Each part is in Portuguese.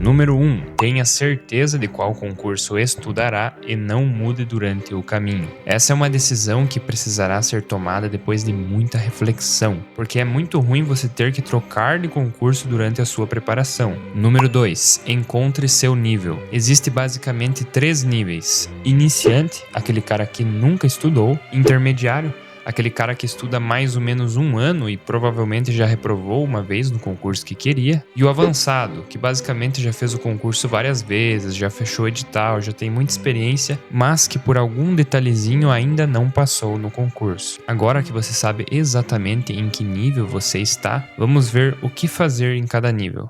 Número 1. Tenha certeza de qual concurso estudará e não mude durante o caminho. Essa é uma decisão que precisará ser tomada depois de muita reflexão, porque é muito ruim você ter que trocar de concurso durante a sua preparação. Número 2. Encontre seu nível. Existe basicamente 3 níveis: iniciante, aquele cara que nunca estudou; intermediário, aquele cara que estuda mais ou menos 1 ano e provavelmente já reprovou uma vez no concurso que queria; e o avançado, que basicamente já fez o concurso várias vezes, já fechou edital, já tem muita experiência, mas que por algum detalhezinho ainda não passou no concurso. Agora que você sabe exatamente em que nível você está, vamos ver o que fazer em cada nível.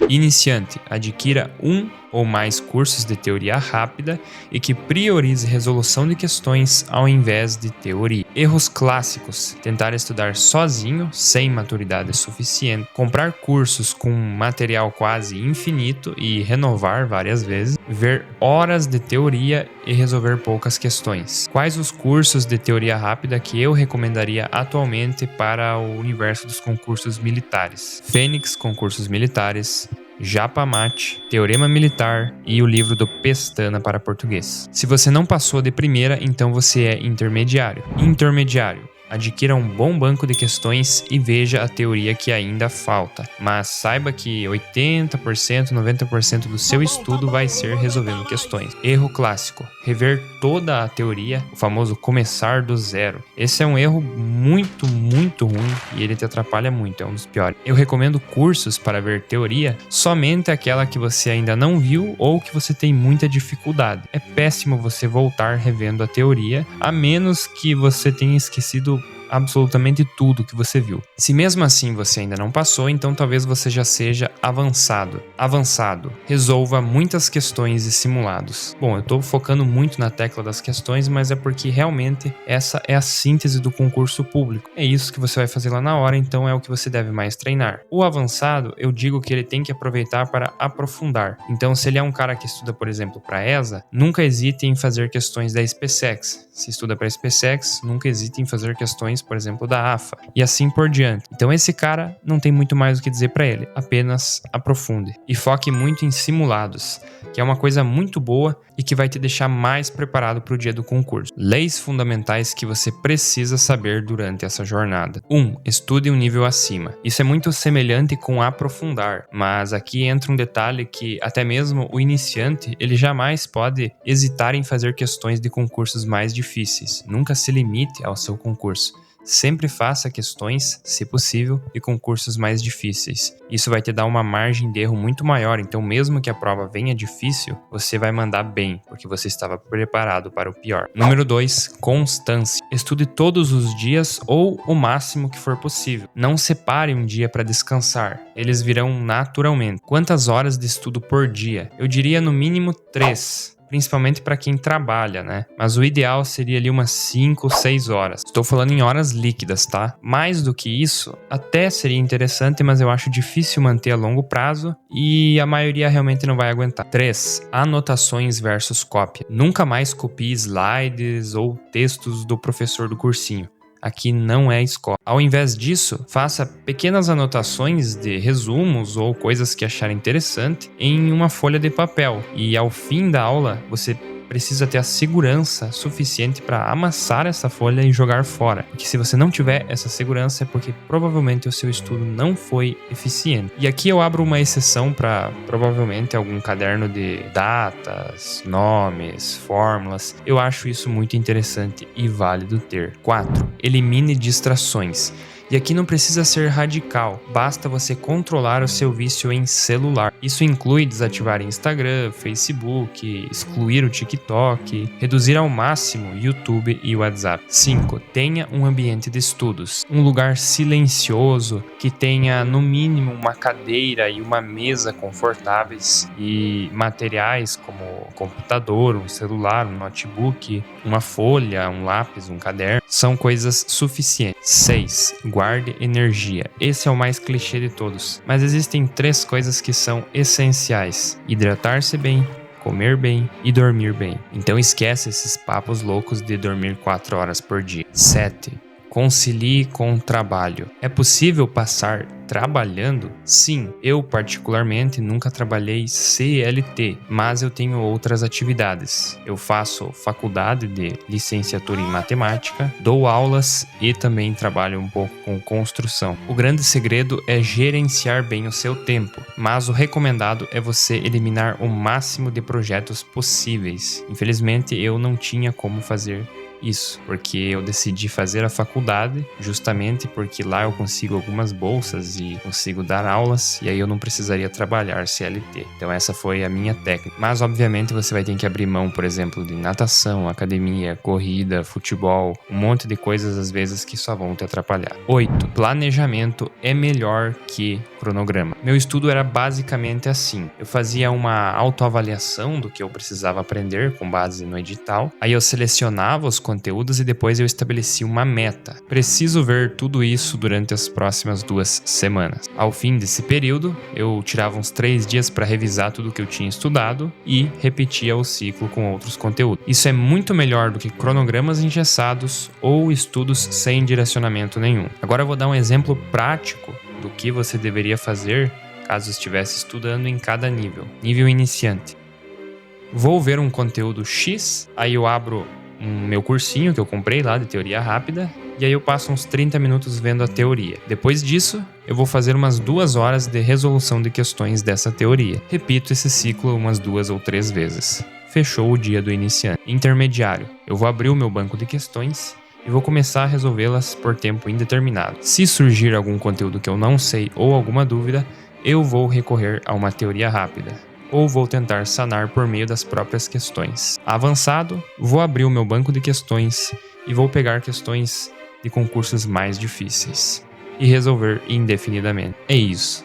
Iniciante, adquira 1 ou mais cursos de teoria rápida e que priorize resolução de questões ao invés de teoria. Erros clássicos: tentar estudar sozinho, sem maturidade suficiente; comprar cursos com material quase infinito e renovar várias vezes; ver horas de teoria e resolver poucas questões. Quais os cursos de teoria rápida que eu recomendaria atualmente para o universo dos concursos militares? Fênix Concursos Militares, Japamate, Teorema Militar e o livro do Pestana para português. Se você não passou de primeira, então você é intermediário. Intermediário: adquira um bom banco de questões e veja a teoria que ainda falta, mas saiba que 80%, 90% do seu estudo vai ser resolvendo questões. Erro clássico: rever toda a teoria, o famoso começar do zero. Esse é um erro muito ruim e ele te atrapalha muito, é um dos piores. Eu recomendo cursos para ver teoria somente aquela que você ainda não viu ou que você tem muita dificuldade. É péssimo você voltar revendo a teoria, a menos que você tenha esquecido absolutamente tudo que você viu. Se mesmo assim você ainda não passou, então talvez você já seja avançado. Avançado: resolva muitas questões e simulados. Bom, eu tô focando muito na tecla das questões, mas é porque realmente essa é a síntese do concurso público. É isso que você vai fazer lá na hora, então é o que você deve mais treinar. O avançado, eu digo que ele tem que aproveitar para aprofundar. Então, se ele é um cara que estuda, por exemplo, para ESA, nunca hesite em fazer questões da SpaceX. Se estuda para SpaceX, nunca hesite em fazer questões, por exemplo, da AFA, e assim por diante. Então esse cara não tem muito mais o que dizer para ele, apenas aprofunde. E foque muito em simulados, que é uma coisa muito boa e que vai te deixar mais preparado para o dia do concurso. Leis fundamentais que você precisa saber durante essa jornada. 1. Estude um nível acima. Isso é muito semelhante com aprofundar, mas aqui entra um detalhe que até mesmo o iniciante, ele jamais pode hesitar em fazer questões de concursos mais difíceis. Nunca se limite ao seu concurso. Sempre faça questões, se possível, de concursos mais difíceis. Isso vai te dar uma margem de erro muito maior, então mesmo que a prova venha difícil, você vai mandar bem, porque você estava preparado para o pior. Número 2, constância. Estude todos os dias ou o máximo que for possível. Não separe um dia para descansar, eles virão naturalmente. Quantas horas de estudo por dia? Eu diria no mínimo 3. Principalmente para quem trabalha, né? Mas o ideal seria ali umas 5 ou 6 horas. Estou falando em horas líquidas, tá? Mais do que isso, até seria interessante, mas eu acho difícil manter a longo prazo e a maioria realmente não vai aguentar. 3. Anotações versus cópia. Nunca mais copie slides ou textos do professor do cursinho. Aqui não é escola. Ao invés disso, faça pequenas anotações de resumos ou coisas que achar interessante em uma folha de papel. E ao fim da aula, você precisa ter a segurança suficiente para amassar essa folha e jogar fora. Porque se você não tiver essa segurança é porque provavelmente o seu estudo não foi eficiente. E aqui eu abro uma exceção para provavelmente algum caderno de datas, nomes, fórmulas. Eu acho isso muito interessante e válido ter. 4. Elimine distrações. E aqui não precisa ser radical, basta você controlar o seu vício em celular. Isso inclui desativar Instagram, Facebook, excluir o TikTok, reduzir ao máximo YouTube e WhatsApp. 5. Tenha um ambiente de estudos, um lugar silencioso, que tenha no mínimo uma cadeira e uma mesa confortáveis e materiais como computador, um celular, um notebook, uma folha, um lápis, um caderno. São coisas suficientes. 6. Guarde energia. Esse é o mais clichê de todos, mas existem 3 coisas que são essenciais: hidratar-se bem, comer bem e dormir bem. Então esquece esses papos loucos de dormir 4 horas por dia. 7. Concilie com o trabalho. É possível passar trabalhando? Sim, eu particularmente nunca trabalhei CLT, mas eu tenho outras atividades. Eu faço faculdade de licenciatura em matemática, dou aulas e também trabalho um pouco com construção. O grande segredo é gerenciar bem o seu tempo, mas o recomendado é você eliminar o máximo de projetos possíveis. Infelizmente, eu não tinha como fazer isso, porque eu decidi fazer a faculdade justamente porque lá eu consigo algumas bolsas e consigo dar aulas e aí eu não precisaria trabalhar CLT. Então essa foi a minha técnica. Mas obviamente você vai ter que abrir mão, por exemplo, de natação, academia, corrida, futebol, um monte de coisas às vezes que só vão te atrapalhar. 8. Planejamento é melhor que cronograma. Meu estudo era basicamente assim. Eu fazia uma autoavaliação do que eu precisava aprender com base no edital. Aí eu selecionava os conteúdos e depois eu estabeleci uma meta. Preciso ver tudo isso durante as próximas 2 semanas. Ao fim desse período, eu tirava uns 3 dias para revisar tudo que eu tinha estudado e repetia o ciclo com outros conteúdos. Isso é muito melhor do que cronogramas engessados ou estudos sem direcionamento nenhum. Agora eu vou dar um exemplo prático do que você deveria fazer caso estivesse estudando em cada nível. Nível iniciante. Vou ver um conteúdo X, aí eu abro meu cursinho que eu comprei lá de teoria rápida e aí eu passo uns 30 minutos vendo a teoria. Depois disso, eu vou fazer umas 2 horas de resolução de questões dessa teoria. Repito esse ciclo umas 2 ou 3 vezes. Fechou o dia do iniciante. Intermediário. Eu vou abrir o meu banco de questões e vou começar a resolvê-las por tempo indeterminado. Se surgir algum conteúdo que eu não sei ou alguma dúvida, eu vou recorrer a uma teoria rápida, ou vou tentar sanar por meio das próprias questões. Avançado, vou abrir o meu banco de questões e vou pegar questões de concursos mais difíceis e resolver indefinidamente. É isso.